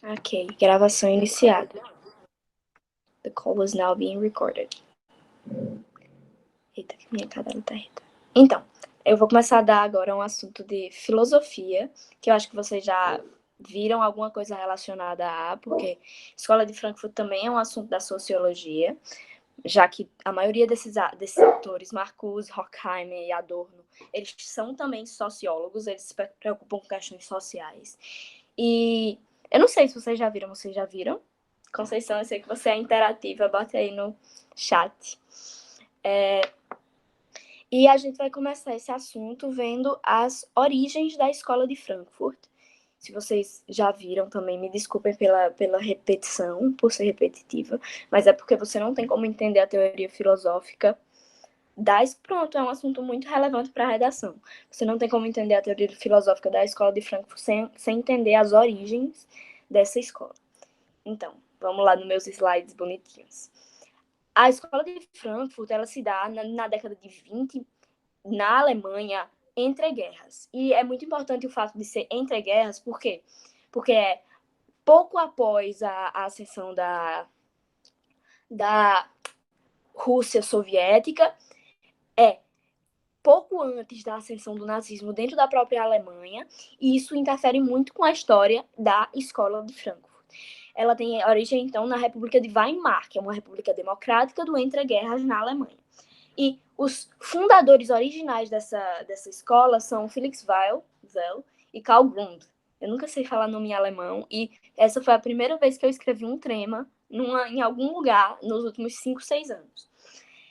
Ok, gravação iniciada. The call was now being recorded. Eita, que minha cadela tá reta. Então, eu vou começar a dar agora um assunto de filosofia, que eu acho que vocês já viram alguma coisa relacionada a, porque Escola de Frankfurt também é um assunto da sociologia, já que a maioria desses autores, Marcuse, Horkheimer e Adorno, eles são também sociólogos, eles se preocupam com questões sociais. E eu não sei se vocês já viram? Conceição, eu sei que você é interativa, bota aí no chat. E a gente vai começar esse assunto vendo as origens da Escola de Frankfurt. Se vocês já viram também, me desculpem pela repetição, por ser repetitiva, mas é porque você não tem como entender a teoria filosófica pronto, é um assunto muito relevante para a redação. Você não tem como entender a teoria filosófica da Escola de Frankfurt sem entender as origens dessa escola. Então, vamos lá nos meus slides bonitinhos. A Escola de Frankfurt, ela se dá na década de 20, na Alemanha, entre guerras. E é muito importante o fato de ser entre guerras, por quê? Porque é pouco após a ascensão da Rússia soviética, pouco antes da ascensão do nazismo dentro da própria Alemanha, e isso interfere muito com a história da Escola de Frankfurt. Ela tem origem, então, na República de Weimar, que é uma república democrática do entre-guerras na Alemanha. E os fundadores originais dessa escola são Felix Weil e Karl Grund. Eu nunca sei falar nome em alemão, e essa foi a primeira vez que eu escrevi um trema em algum lugar nos últimos 5, 6 anos.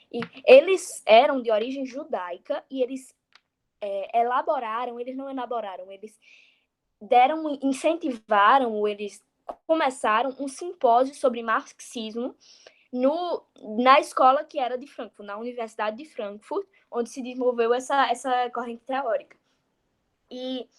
E eles eram de origem judaica e eles eles começaram um simpósio sobre marxismo na escola que era de Frankfurt, na Universidade de Frankfurt, onde se desenvolveu essa corrente teórica. E,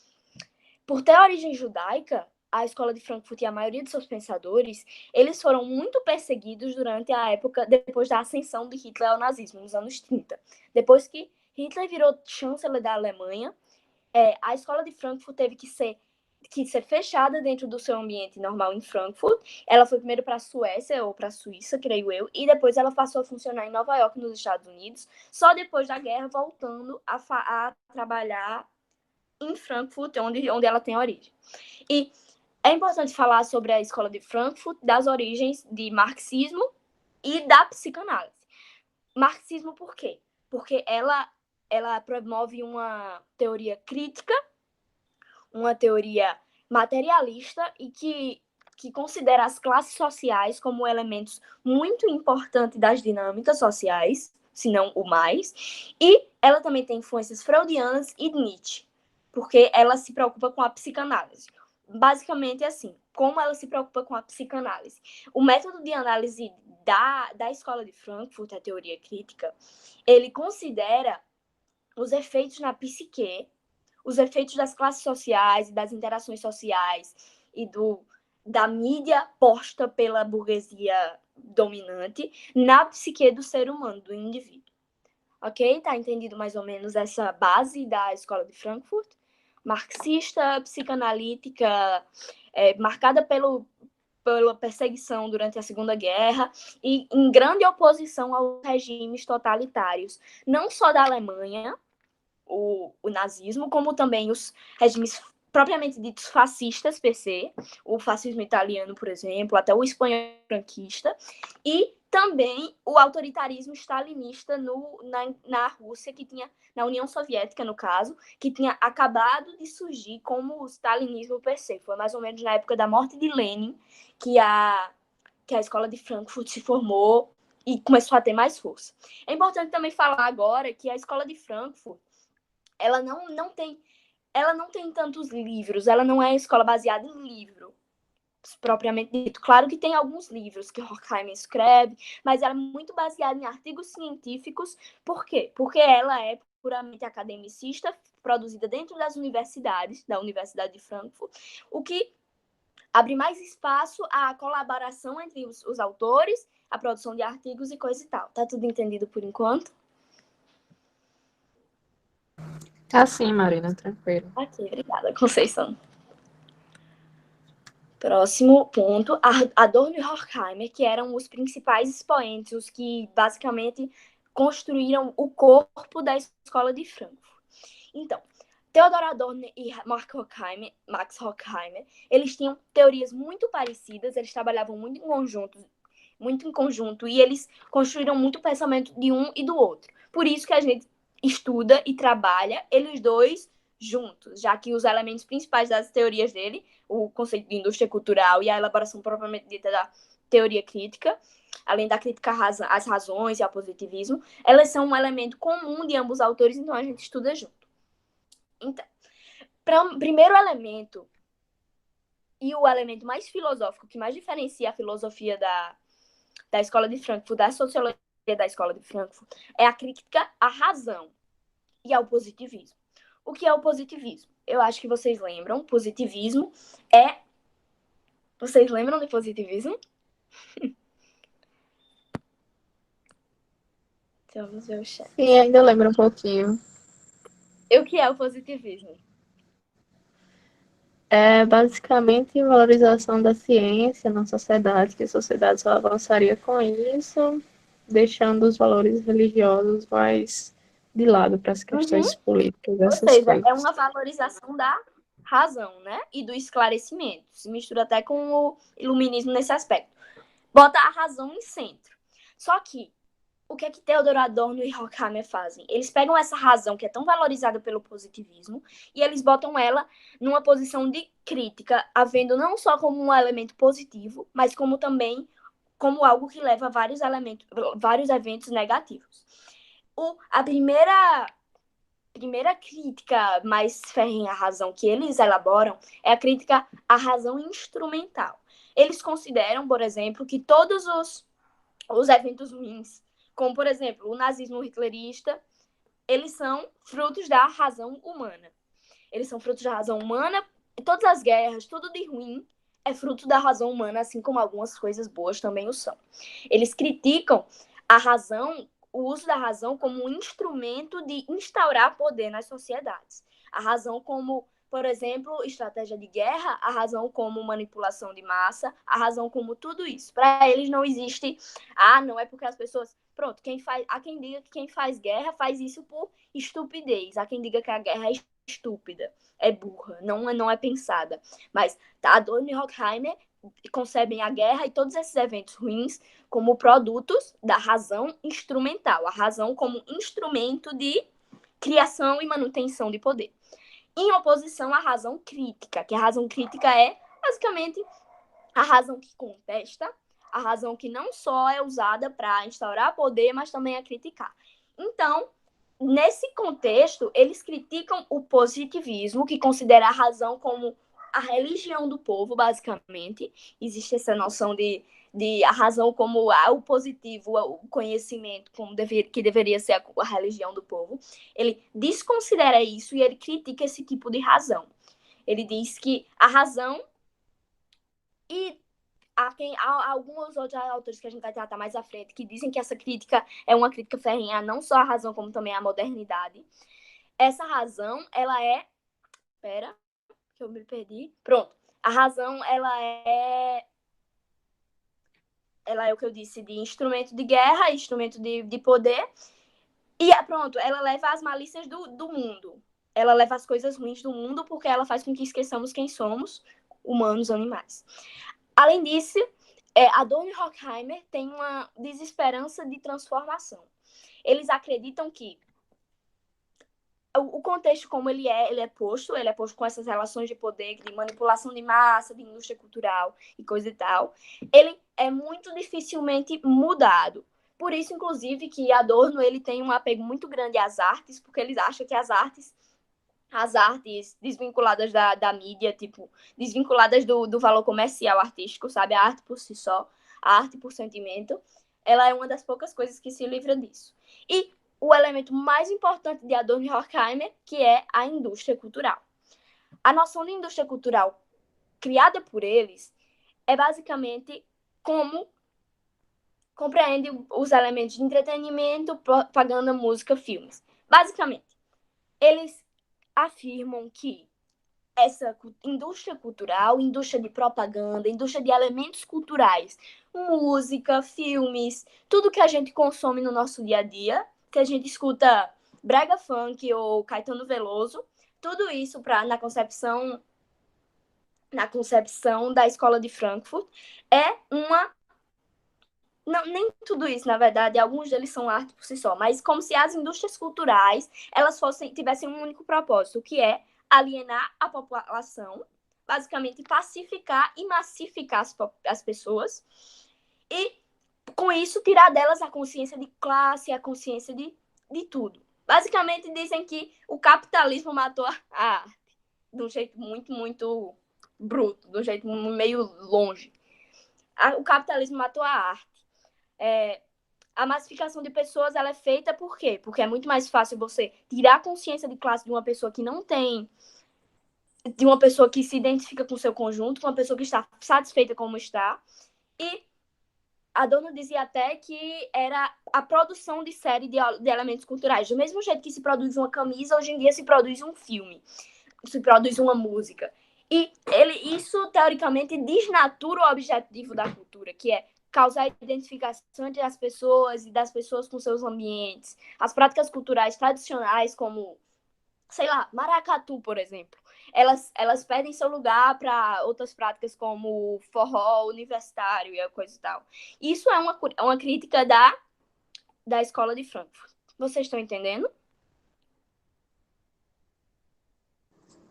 por ter origem judaica, a Escola de Frankfurt e a maioria de seus pensadores, eles foram muito perseguidos durante a época, depois da ascensão de Hitler ao nazismo, nos anos 30. Depois que Hitler virou chanceler da Alemanha, a Escola de Frankfurt teve que ser fechada dentro do seu ambiente normal em Frankfurt. Ela foi primeiro para a Suécia ou para a Suíça, creio eu, e depois ela passou a funcionar em Nova York, nos Estados Unidos, só depois da guerra, voltando a trabalhar em Frankfurt, onde ela tem origem. E é importante falar sobre a Escola de Frankfurt, das origens de marxismo e da psicanálise. Marxismo por quê? Porque ela promove uma teoria crítica, uma teoria materialista e que considera as classes sociais como elementos muito importantes das dinâmicas sociais, se não o mais. E ela também tem influências freudianas e Nietzsche, porque ela se preocupa com a psicanálise. Basicamente, assim, como ela se preocupa com a psicanálise. O método de análise da Escola de Frankfurt, a teoria crítica, ele considera os efeitos na psique, os efeitos das classes sociais e das interações sociais e da mídia posta pela burguesia dominante na psique do ser humano, do indivíduo. Ok? Tá entendido mais ou menos essa base da Escola de Frankfurt? Marxista, psicanalítica, marcada pela perseguição durante a Segunda Guerra e em grande oposição aos regimes totalitários, não só da Alemanha, o nazismo, como também os regimes propriamente ditos fascistas, PC, o fascismo italiano, por exemplo, até o espanhol franquista, e também o autoritarismo stalinista na Rússia, que tinha, na União Soviética, no caso, que tinha acabado de surgir como o stalinismo PC. Foi mais ou menos na época da morte de Lenin que a Escola de Frankfurt se formou e começou a ter mais força. É importante também falar agora que a Escola de Frankfurt ela não tem tantos livros, ela não é escola baseada em livro, propriamente dito. Claro que tem alguns livros que Horkheimer escreve, mas ela é muito baseada em artigos científicos. Por quê? Porque ela é puramente academicista, produzida dentro das universidades, da Universidade de Frankfurt, o que abre mais espaço à colaboração entre os autores, a produção de artigos e coisa e tal. Tá tudo entendido por enquanto? Tá sim, Marina, tranquilo. Ok, obrigada, Conceição. Próximo ponto, Adorno e Horkheimer, que eram os principais expoentes, os que basicamente construíram o corpo da escola de Frankfurt. Então, Theodor Adorno e Max Horkheimer, eles tinham teorias muito parecidas, eles trabalhavam muito em conjunto, e eles construíram muito o pensamento de um e do outro. Por isso que a gente estuda e trabalha eles dois juntos, já que os elementos principais das teorias dele, o conceito de indústria cultural e a elaboração propriamente dita da teoria crítica, além da crítica às razões e ao positivismo, elas são um elemento comum de ambos os autores, então a gente estuda junto. Então, primeiro elemento, e o elemento mais filosófico, que mais diferencia a filosofia da escola de Frankfurt, da sociologia da escola de Frankfurt, é a crítica à razão e ao positivismo. O que é o positivismo? Eu acho que vocês lembram. Positivismo é... Vocês lembram de positivismo? Vamos ver o chat. Sim, ainda lembro um pouquinho. E o que é o positivismo? É basicamente valorização da ciência na sociedade, que a sociedade só avançaria com isso, deixando os valores religiosos mais de lado para as questões políticas, Ou essas seja, é coisas. uma valorização da razão, né? E do esclarecimento. Se mistura até com o iluminismo nesse aspecto. Bota a razão em centro. Só que o que é que Theodor Adorno e Horkheimer fazem? Eles pegam essa razão que é tão valorizada pelo positivismo e eles botam ela numa posição de crítica, havendo não só como um elemento positivo, mas como também como algo que leva a vários eventos negativos. A primeira crítica mais ferrenha à razão que eles elaboram é a crítica à razão instrumental. Eles consideram, por exemplo, que todos os eventos ruins, como, por exemplo, o nazismo hitlerista, eles são frutos da razão humana. Eles são frutos da razão humana, e todas as guerras, tudo de ruim é fruto da razão humana, assim como algumas coisas boas também o são. Eles criticam a razão, o uso da razão como um instrumento de instaurar poder nas sociedades. A razão como, por exemplo, estratégia de guerra, a razão como manipulação de massa, a razão como tudo isso. Para eles não existe, não é porque as pessoas... Pronto, há quem diga que quem faz guerra faz isso por estupidez. Há quem diga que a guerra é estúpida, é burra, não é pensada. Mas Adorno e Horkheimer concebem a guerra e todos esses eventos ruins como produtos da razão instrumental, a razão como instrumento de criação e manutenção de poder. Em oposição à razão crítica, que a razão crítica é basicamente a razão que contesta, a razão que não só é usada para instaurar poder, mas também a criticar. Então, nesse contexto, eles criticam o positivismo, que considera a razão como a religião do povo, basicamente. Existe essa noção de a razão como o positivo, o conhecimento, que deveria ser a religião do povo. Ele desconsidera isso e ele critica esse tipo de razão. Ele diz que a razão e há alguns outros autores que a gente vai tratar mais à frente que dizem que essa crítica é uma crítica ferrenha não só à razão, como também à modernidade. Essa razão, ela é... Espera, que eu me perdi. Pronto. A razão, ela é o que eu disse, de instrumento de guerra, instrumento de poder. E pronto, ela leva as malícias do mundo. Ela leva as coisas ruins do mundo porque ela faz com que esqueçamos quem somos, humanos, animais. Além disso, Adorno e Horkheimer têm uma desesperança de transformação. Eles acreditam que o contexto como ele é posto com essas relações de poder, de manipulação de massa, de indústria cultural e coisa e tal, ele é muito dificilmente mudado. Por isso, inclusive, que Adorno ele tem um apego muito grande às artes, porque eles acham que as artes desvinculadas da mídia, tipo, desvinculadas do valor comercial artístico, sabe? A arte por si só, a arte por sentimento, ela é uma das poucas coisas que se livra disso. E o elemento mais importante de Adorno e Horkheimer, que é a indústria cultural. A noção de indústria cultural criada por eles é basicamente como compreende os elementos de entretenimento, propaganda, música, filmes. Basicamente, eles afirmam que essa indústria cultural, indústria de propaganda, indústria de elementos culturais, música, filmes, tudo que a gente consome no nosso dia a dia, que a gente escuta brega funk ou Caetano Veloso, tudo isso na concepção da escola de Frankfurt é uma não, nem tudo isso, na verdade, alguns deles são arte por si só, mas como se as indústrias culturais elas tivessem um único propósito, que é alienar a população, basicamente pacificar e massificar as pessoas, e com isso tirar delas a consciência de classe, a consciência de tudo. Basicamente dizem que o capitalismo matou a arte, de um jeito muito, muito bruto, de um jeito meio longe. O capitalismo matou a arte. A massificação de pessoas ela é feita por quê? Porque é muito mais fácil você tirar a consciência de classe de uma pessoa que não tem, de uma pessoa que se identifica com o seu conjunto, uma pessoa que está satisfeita como está. E Adorno dizia até que era a produção de série de elementos culturais. Do mesmo jeito que se produz uma camisa, hoje em dia se produz um filme, se produz uma música. E isso, teoricamente, desnatura o objetivo da cultura, que é causar identificação entre as pessoas e das pessoas com seus ambientes. As práticas culturais tradicionais, como, sei lá, maracatu, por exemplo, elas perdem seu lugar para outras práticas como forró universitário e coisa e tal. Isso é uma crítica da escola de Frankfurt. Vocês estão entendendo?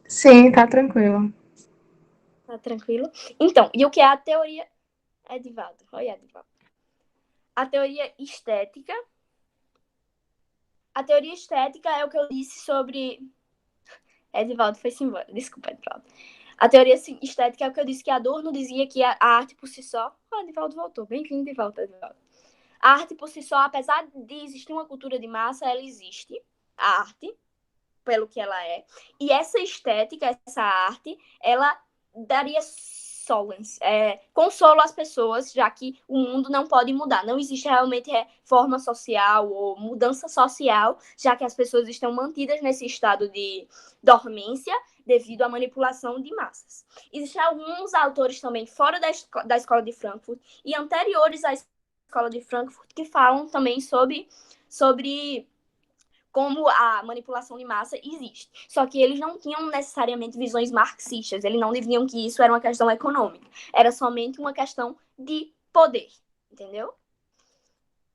Sim, tá tranquilo. Tá tranquilo? Então, e o que é a teoria... Edivaldo, olha, Edivaldo. A teoria estética. A teoria estética é o que eu disse sobre... Edivaldo foi-se embora. Desculpa, Edivaldo. A teoria estética é o que eu disse que Adorno dizia que a arte por si só... Edivaldo voltou. Bem-vindo de volta, Edivaldo. A arte por si só, apesar de existir uma cultura de massa, ela existe. A arte, pelo que ela é. E essa estética, essa arte, ela daria consolo às pessoas, já que o mundo não pode mudar. Não existe realmente reforma social ou mudança social, já que as pessoas estão mantidas nesse estado de dormência devido à manipulação de massas. Existem alguns autores também fora da escola de Frankfurt e anteriores à escola de Frankfurt que falam também sobre como a manipulação de massa existe. Só que eles não tinham necessariamente visões marxistas, eles não diziam que isso era uma questão econômica, era somente uma questão de poder, entendeu?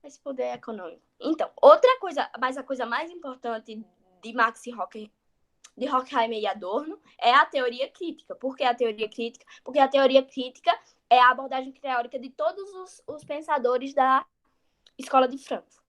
Esse poder é econômico. Então, outra coisa, mas a coisa mais importante de Marx de Horkheimer e Adorno é a teoria crítica. Por que a teoria crítica? Porque a teoria crítica é a abordagem teórica de todos os pensadores da escola de Frankfurt.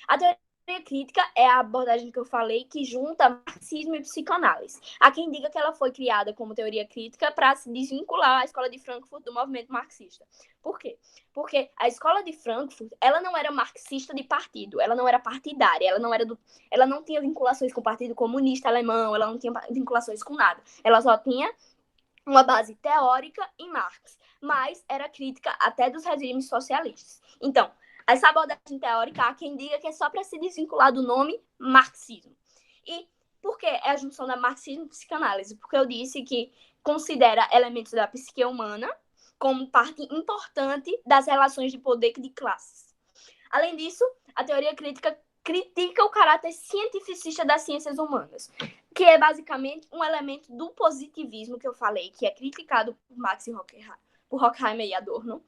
A teoria crítica é a abordagem que eu falei que junta marxismo e psicanálise. Há quem diga que ela foi criada como teoria crítica para se desvincular a escola de Frankfurt do movimento marxista. Por quê? Porque a escola de Frankfurt, ela não era marxista de partido, ela não era partidária, ela não tinha vinculações com o Partido Comunista Alemão, ela não tinha vinculações com nada. Ela só tinha uma base teórica em Marx, mas era crítica até dos regimes socialistas. Então, essa abordagem teórica, há quem diga que é só para se desvincular do nome marxismo. E por que é a junção da marxismo e psicanálise? Porque eu disse que considera elementos da psique humana como parte importante das relações de poder de classes. Além disso, a teoria crítica critica o caráter cientificista das ciências humanas, que é basicamente um elemento do positivismo que eu falei, que é criticado por Marx e por Horkheimer e Adorno.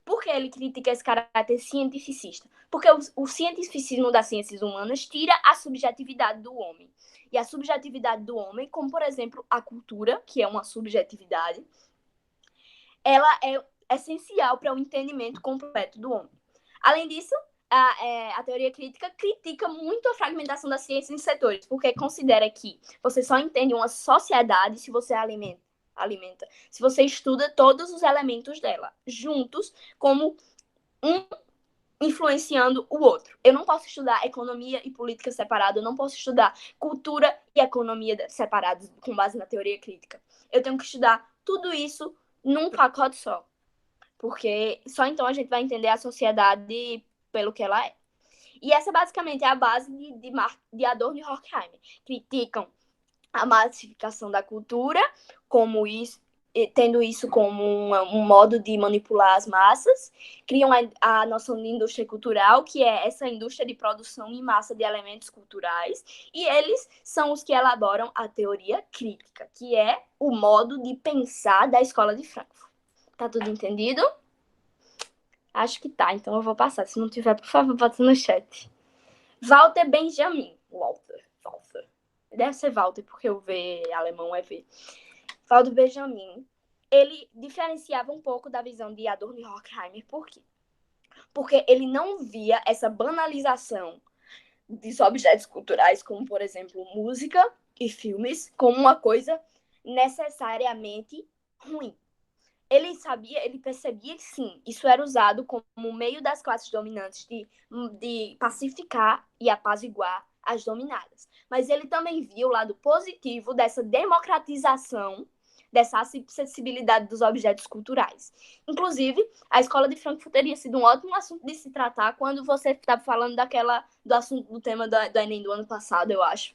Por que ele critica esse caráter cientificista? Porque o cientificismo das ciências humanas tira a subjetividade do homem. E a subjetividade do homem, como por exemplo a cultura, que é uma subjetividade, ela é essencial para o entendimento completo do homem. Além disso, a teoria crítica critica muito a fragmentação da ciência em setores, porque considera que você só entende uma sociedade se você alimenta. Se você estuda todos os elementos dela juntos, como um influenciando o outro. Eu não posso estudar economia e política separado, eu não posso estudar cultura e economia separados com base na teoria crítica. Eu tenho que estudar tudo isso num pacote só, porque só então a gente vai entender a sociedade pelo que ela é. E essa basicamente é a base de Adorno e Horkheimer. Criticam a massificação da cultura, como isso, tendo isso como um modo de manipular as massas, criam a noção de indústria cultural, que é essa indústria de produção em massa de elementos culturais, e eles são os que elaboram a teoria crítica, que é o modo de pensar da escola de Frankfurt. Tá tudo entendido? Acho que tá, então eu vou passar. Se não tiver, por favor, bota no chat. Walter Benjamin. Walter. Deve ser Walter, porque o V alemão é V. Walter Benjamin. Ele diferenciava um pouco da visão de Adorno e Horkheimer. Por quê? Porque ele não via essa banalização dos objetos culturais, como, por exemplo, música e filmes, como uma coisa necessariamente ruim. Ele percebia que sim, isso era usado como meio das classes dominantes de pacificar e apaziguar as dominadas. Mas ele também via o lado positivo dessa democratização, dessa acessibilidade dos objetos culturais. Inclusive, a escola de Frankfurt teria sido um ótimo assunto de se tratar quando você estava falando do assunto do tema do Enem do ano passado, eu acho,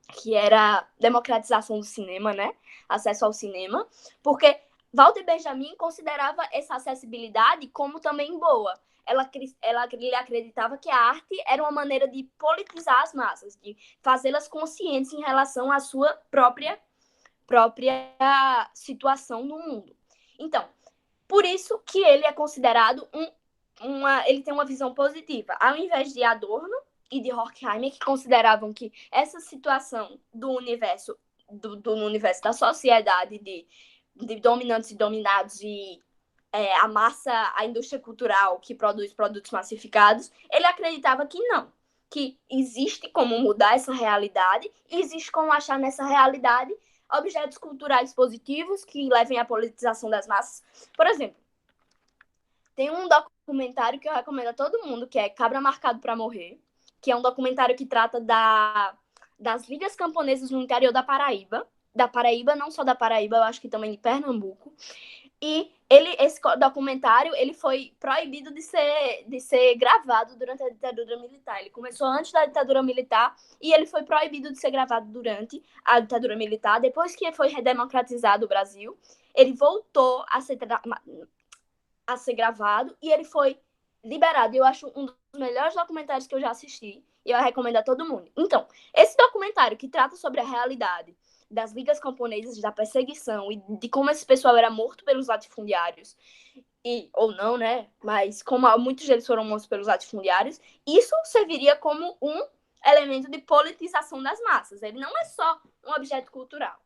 que era democratização do cinema, né? Acesso ao cinema, porque Walter Benjamin considerava essa acessibilidade como também boa. Ele acreditava que a arte era uma maneira de politizar as massas, de fazê-las conscientes em relação à sua própria situação no mundo. Então, por isso que ele é considerado ele tem uma visão positiva. Ao invés de Adorno e de Horkheimer, que consideravam que essa situação do universo, do universo da sociedade de dominantes e dominados e a massa, a indústria cultural que produz produtos massificados, ele acreditava que não, que existe como mudar essa realidade e existe como achar nessa realidade objetos culturais positivos que levem à politização das massas. Por exemplo, tem um documentário que eu recomendo a todo mundo, que é Cabra Marcado para Morrer, que é um documentário que trata das ligas camponesas no interior da Paraíba. Da Paraíba, não só da Paraíba, eu acho que também de Pernambuco. E esse documentário ele foi proibido de ser gravado durante a ditadura militar. Ele começou antes da ditadura militar e ele foi proibido de ser gravado durante a ditadura militar. Depois que foi redemocratizado o Brasil, ele voltou a ser gravado e ele foi liberado. Eu acho um dos melhores documentários que eu já assisti e eu recomendo a todo mundo. Então, esse documentário que trata sobre a realidade das ligas camponesas, da perseguição e de como esse pessoal era morto pelos latifundiários, ou não, né? Mas como muitos deles foram mortos pelos latifundiários, isso serviria como um elemento de politização das massas. Ele não é só um objeto cultural.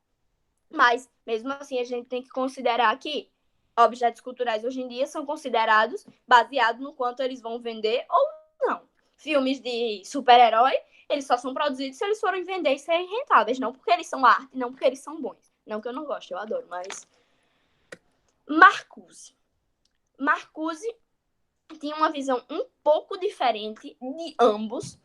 Mas, mesmo assim, a gente tem que considerar que objetos culturais hoje em dia são considerados baseados no quanto eles vão vender ou não. Filmes de super-herói, eles só são produzidos se eles forem vender e serem rentáveis, não porque eles são arte, não porque eles são bons. Não que eu não goste, eu adoro, mas... Marcuse tinha uma visão um pouco diferente de ambos,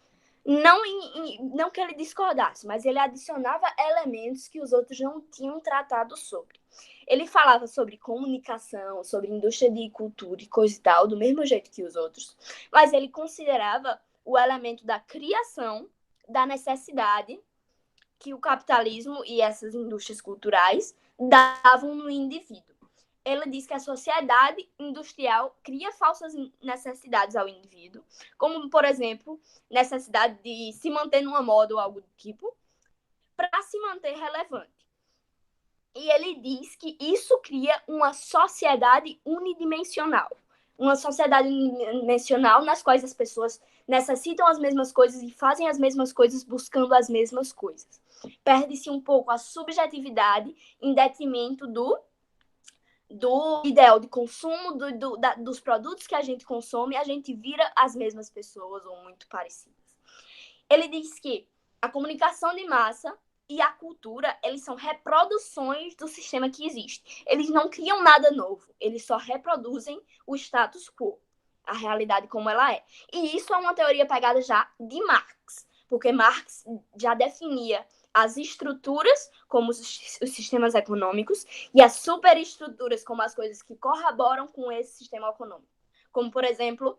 não que ele discordasse, mas ele adicionava elementos que os outros não tinham tratado sobre. Ele falava sobre comunicação, sobre indústria de cultura e coisa e tal, do mesmo jeito que os outros, mas ele considerava o elemento da criação, da necessidade que o capitalismo e essas indústrias culturais davam no indivíduo. Ele diz que a sociedade industrial cria falsas necessidades ao indivíduo, como, por exemplo, necessidade de se manter numa moda ou algo do tipo, para se manter relevante. E ele diz que isso cria uma sociedade unidimensional. Uma sociedade unidimensional nas quais as pessoas necessitam as mesmas coisas e fazem as mesmas coisas buscando as mesmas coisas. Perde-se um pouco a subjetividade em detrimento do ideal de consumo, dos produtos que a gente consome, a gente vira as mesmas pessoas ou muito parecidas. Ele diz que a comunicação de massa e a cultura, eles são reproduções do sistema que existe. Eles não criam nada novo, eles só reproduzem o status quo, a realidade como ela é. E isso é uma teoria pegada já de Marx, porque Marx já definia as estruturas como os sistemas econômicos e as superestruturas como as coisas que corroboram com esse sistema econômico. Como, por exemplo,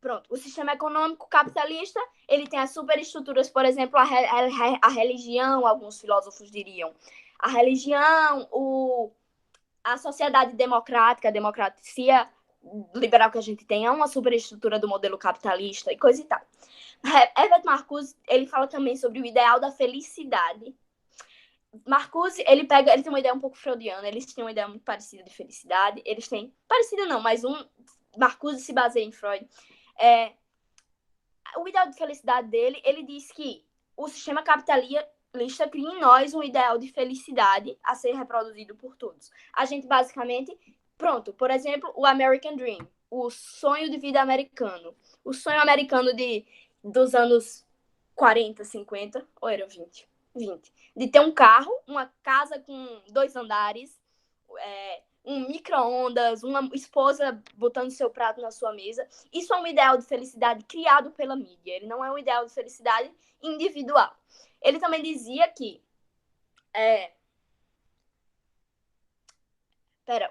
Pronto, o sistema econômico capitalista, ele tem as superestruturas, por exemplo, a religião, alguns filósofos diriam. A religião, a sociedade democrática, a democracia liberal que a gente tem é uma superestrutura do modelo capitalista e coisa e tal. Herbert Marcuse, ele fala também sobre o ideal da felicidade. Marcuse, ele tem uma ideia um pouco freudiana, eles têm uma ideia muito parecida de felicidade, eles têm, parecida não, mas Marcuse se baseia em Freud. O ideal de felicidade dele, ele diz que o sistema capitalista cria em nós um ideal de felicidade a ser reproduzido por todos. A gente basicamente, pronto, por exemplo, o American Dream, o sonho de vida americano. O sonho americano dos anos 40, 50, ou era 20? 20. De ter um carro, uma casa com 2 andares, um micro-ondas, uma esposa botando seu prato na sua mesa. Isso é um ideal de felicidade criado pela mídia. Ele não é um ideal de felicidade individual. Ele também dizia que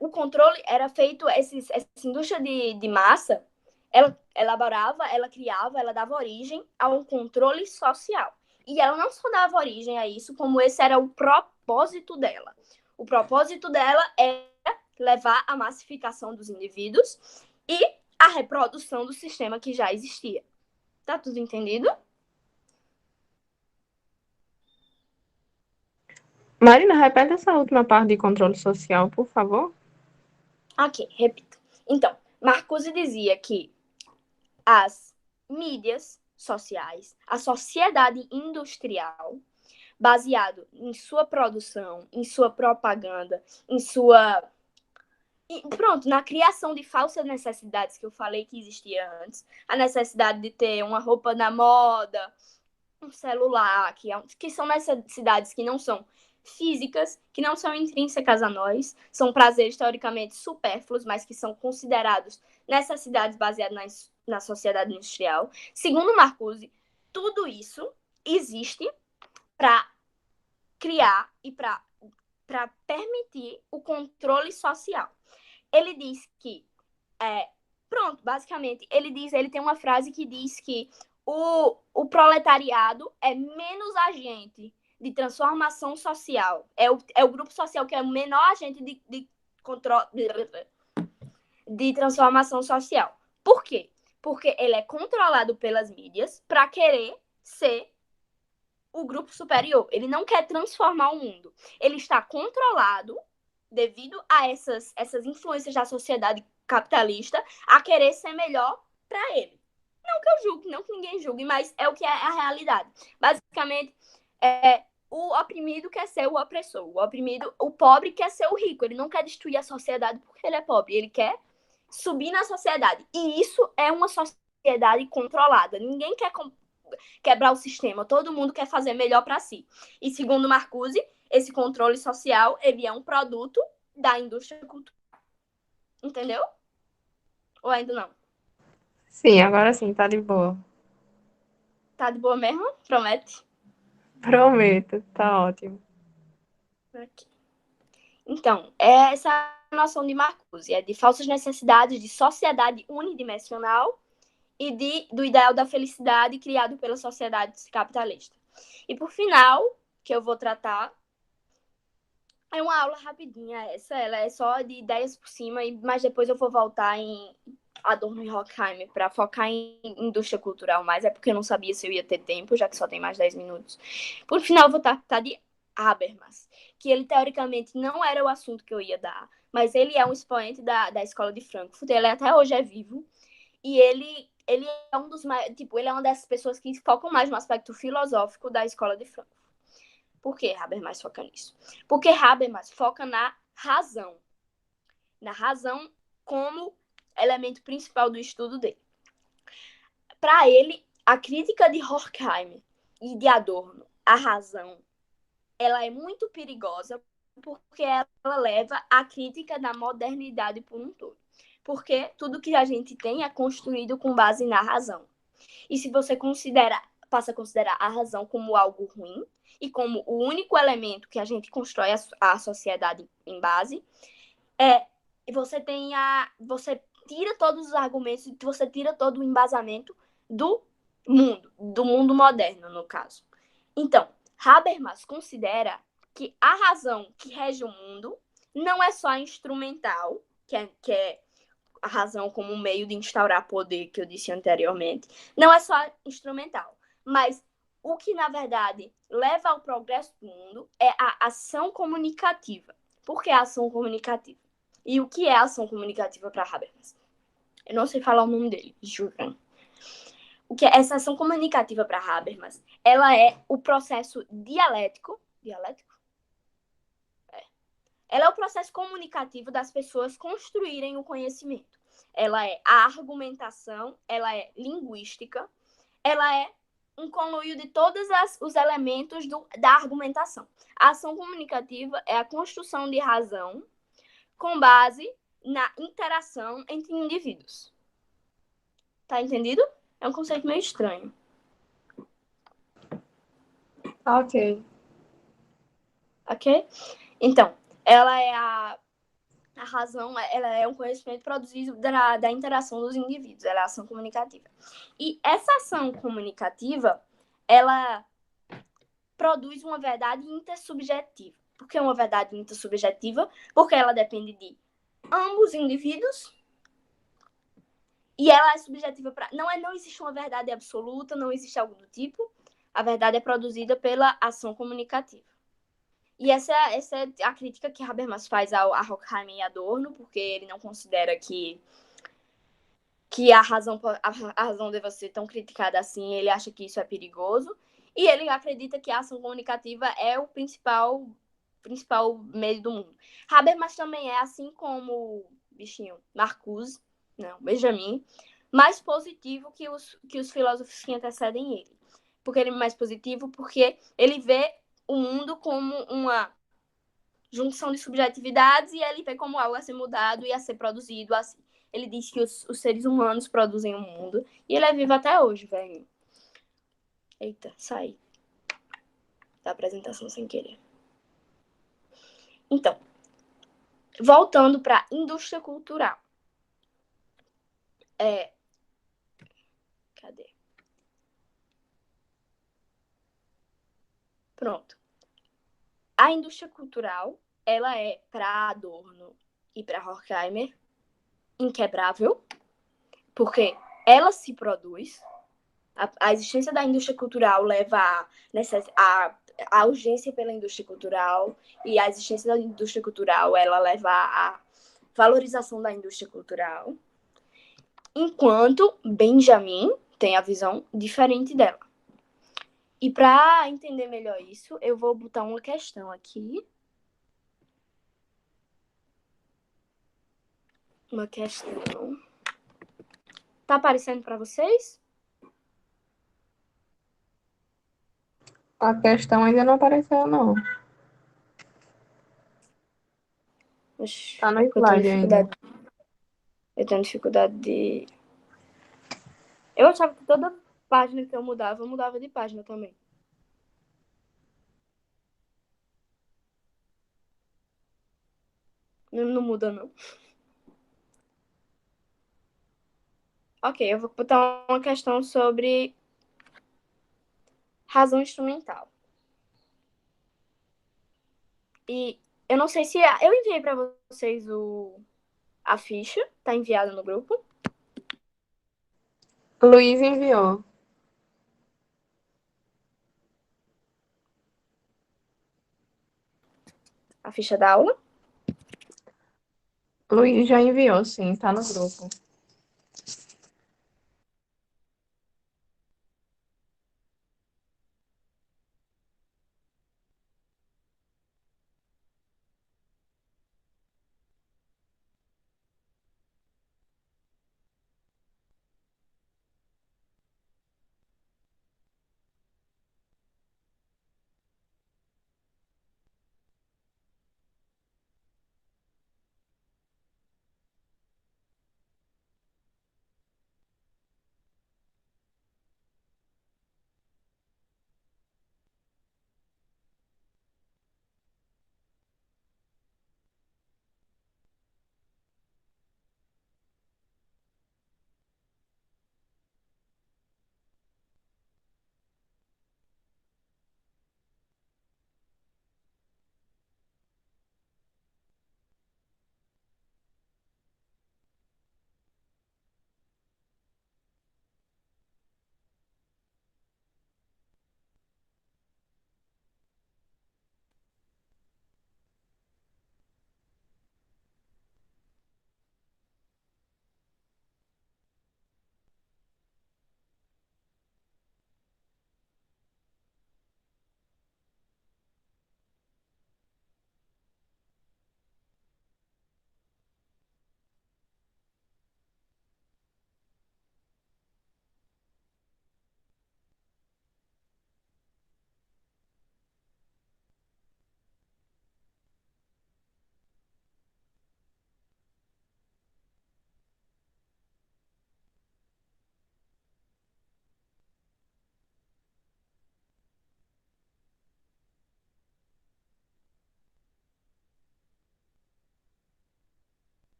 o controle era feito, essa indústria de massa, ela elaborava, ela criava, ela dava origem a um controle social. E ela não só dava origem a isso, como esse era o propósito dela. O propósito dela era levar à massificação dos indivíduos e a reprodução do sistema que já existia. Tá tudo entendido? Marina, repete essa última parte de controle social, por favor. Ok, repito. Então, Marcuse dizia que as mídias sociais, a sociedade industrial, baseado em sua produção, em sua propaganda, em sua... Pronto, na criação de falsas necessidades que eu falei que existia antes, a necessidade de ter uma roupa na moda, um celular, que são necessidades que não são físicas, que não são intrínsecas a nós, são prazeres teoricamente supérfluos, mas que são considerados necessidades baseadas na sociedade industrial. Segundo Marcuse, tudo isso existe para criar e para permitir o controle social. Ele diz que, pronto, basicamente, ele tem uma frase que diz que o proletariado é menos agente de transformação social. É o grupo social que é o menor agente de transformação social. Por quê? Porque ele é controlado pelas mídias para querer ser o grupo superior. Ele não quer transformar o mundo. Ele está controlado devido a essas influências da sociedade capitalista a querer ser melhor para ele. Não que eu julgue, não que ninguém julgue, mas é o que é a realidade. Basicamente, o oprimido quer ser o opressor. O pobre quer ser o rico. Ele não quer destruir a sociedade porque ele é pobre. Ele quer subir na sociedade. E isso é uma sociedade controlada. Ninguém quer quebrar o sistema. Todo mundo quer fazer melhor para si. E segundo Marcuse, esse controle social, ele é um produto da indústria cultural. Entendeu? Ou ainda não? Sim, agora sim, tá de boa. Tá de boa mesmo? Promete? Prometo, tá ótimo. Aqui. Então, essa é a noção de Marcuse, é de falsas necessidades de sociedade unidimensional e do ideal da felicidade criado pela sociedade capitalista. E por final, que eu vou tratar, é uma aula rapidinha essa, ela é só de ideias por cima, mas depois eu vou voltar em Adorno e Horkheimer para focar em indústria cultural mais, é porque eu não sabia se eu ia ter tempo, já que só tem mais 10 minutos. Por final, eu vou tratar de Habermas, que ele teoricamente não era o assunto que eu ia dar, mas ele é um expoente da escola de Frankfurt, ele até hoje é vivo, e ele é um dos mais, ele é uma dessas pessoas que focam mais no aspecto filosófico da escola de Frankfurt. Por que Habermas foca nisso? Porque Habermas foca na razão. Na razão como elemento principal do estudo dele. Para ele, a crítica de Horkheimer e de Adorno, a razão, ela é muito perigosa porque ela leva à crítica da modernidade por um todo. Porque tudo que a gente tem é construído com base na razão. E se você passa a considerar a razão como algo ruim e como o único elemento que a gente constrói a sociedade em base, você tira todos os argumentos, você tira todo o embasamento do mundo moderno, no caso. Então, Habermas considera que a razão que rege o mundo não é só instrumental, que é a razão como um meio de instaurar poder, que eu disse anteriormente, não é só instrumental, mas o que, na verdade, leva ao progresso do mundo é a ação comunicativa. Por que a ação comunicativa? E o que é a ação comunicativa para Habermas? Eu não sei falar o nome dele, juro. O que é essa ação comunicativa para Habermas? Ela é o processo dialético. Dialético? Ela é o processo comunicativo das pessoas construírem o conhecimento. Ela é a argumentação, ela é linguística, ela é um conluio de todos os elementos da argumentação. A ação comunicativa é a construção de razão com base na interação entre indivíduos. Tá entendido? É um conceito meio estranho. Ok. Ok? Então, ela é a razão, ela é um conhecimento produzido da interação dos indivíduos, ela é a ação comunicativa. E essa ação comunicativa, ela produz uma verdade intersubjetiva. Por que uma verdade intersubjetiva? Porque ela depende de ambos indivíduos e ela é subjetiva para... Não existe uma verdade absoluta, não existe algo do tipo. A verdade é produzida pela ação comunicativa. E essa é a crítica que Habermas faz a Horkheimer e Adorno, porque ele não considera que a razão deva ser tão criticada assim, ele acha que isso é perigoso. E ele acredita que a ação comunicativa é o principal meio do mundo. Habermas também é, assim como Marcuse, Benjamin, mais positivo que os filósofos que antecedem ele. Por que ele é mais positivo? Porque ele vê o mundo como uma junção de subjetividades e ele vê como algo a ser mudado e a ser produzido assim. Ele diz que os seres humanos produzem o mundo e ele é vivo até hoje, velho. Eita, saí da apresentação sem querer. Então, voltando para a indústria cultural. Cadê? Pronto. A indústria cultural, ela é, para Adorno e para Horkheimer, inquebrável, porque ela se produz. A existência da indústria cultural leva a urgência pela indústria cultural, e a existência da indústria cultural ela leva à valorização da indústria cultural, enquanto Benjamin tem a visão diferente dela. E para entender melhor isso, eu vou botar uma questão aqui. Uma questão. Tá aparecendo para vocês? A questão ainda não apareceu, não. Tá no slide ainda. Eu tenho dificuldade de... Eu achava que toda página que eu mudava de página também. Não muda, não. Ok, eu vou botar uma questão sobre razão instrumental. E eu não sei se... Eu enviei para vocês a ficha, tá enviada no grupo. Luiz enviou. A ficha da aula. Luiz já enviou, sim, tá no grupo.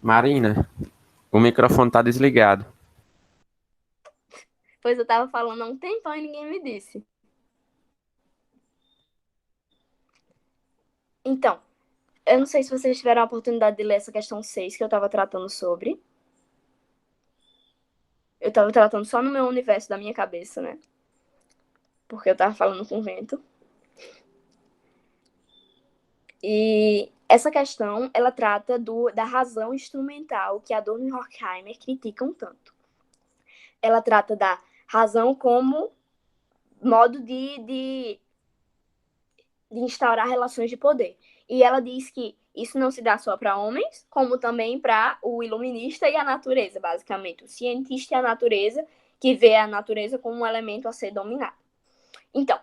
Marina, o microfone tá desligado. Pois eu tava falando há um tempão e ninguém me disse. Então, eu não sei se vocês tiveram a oportunidade de ler essa questão 6 que eu tava tratando sobre. Eu tava tratando só no meu universo da minha cabeça, né? Porque eu tava falando com o vento. E essa questão, ela trata da razão instrumental que Adorno e Horkheimer criticam tanto. Ela trata da razão como modo de instaurar relações de poder. E ela diz que isso não se dá só para homens, como também para o iluminista e a natureza, basicamente. O cientista e a natureza, que vê a natureza como um elemento a ser dominado. Então,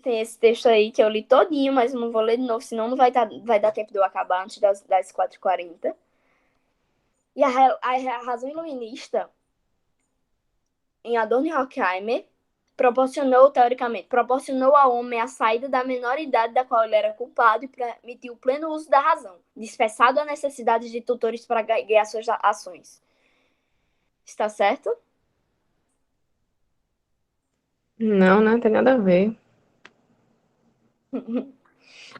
tem esse texto aí que eu li todinho, mas eu não vou ler de novo, senão não vai dar tempo de eu acabar antes das 4h40. E a razão iluminista, em Adorno e Horkheimer, proporcionou ao homem a saída da menoridade da qual ele era culpado e permitiu o pleno uso da razão, dispensado a necessidade de tutores para guiar suas ações. Está certo? Não, né? Tem nada a ver.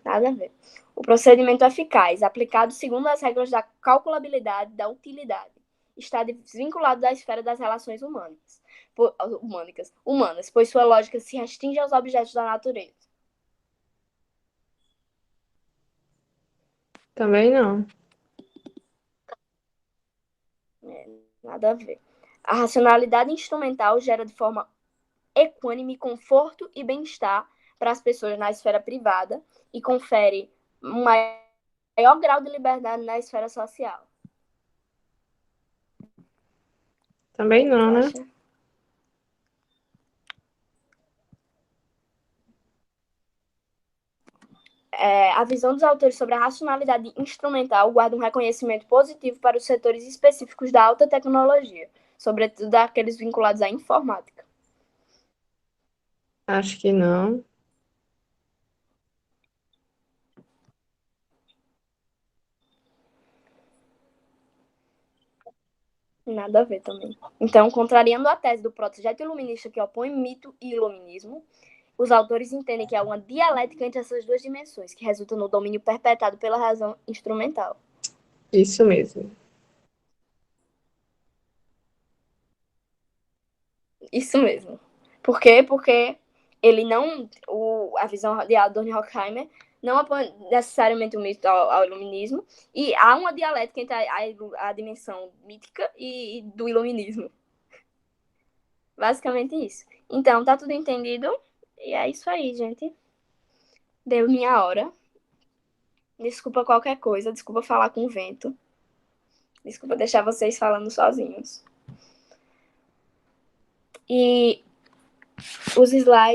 Nada a ver. O procedimento eficaz, aplicado segundo as regras da calculabilidade da utilidade, está desvinculado da esfera das relações humanas, pois sua lógica se restringe aos objetos da natureza. Também não. Nada a ver. A racionalidade instrumental gera de forma equânime conforto e bem-estar para as pessoas na esfera privada e confere um maior grau de liberdade na esfera social. Também O que tu não, né? acha? A visão dos autores sobre a racionalidade instrumental guarda um reconhecimento positivo para os setores específicos da alta tecnologia, sobretudo aqueles vinculados à informática. Acho que não. Nada a ver também. Então, contrariando a tese do projeto iluminista que opõe mito e iluminismo, os autores entendem que há uma dialética entre essas duas dimensões, que resulta no domínio perpetrado pela razão instrumental. Isso mesmo. Isso mesmo. Por quê? Porque ele não. A visão de Adorno e Horkheimer não apoia necessariamente o mito ao iluminismo, e há uma dialética entre a dimensão mítica e do iluminismo. Basicamente isso. Então, tá tudo entendido? E é isso aí, gente. Deu minha hora. Desculpa qualquer coisa, desculpa falar com o vento. Desculpa deixar vocês falando sozinhos. E os slides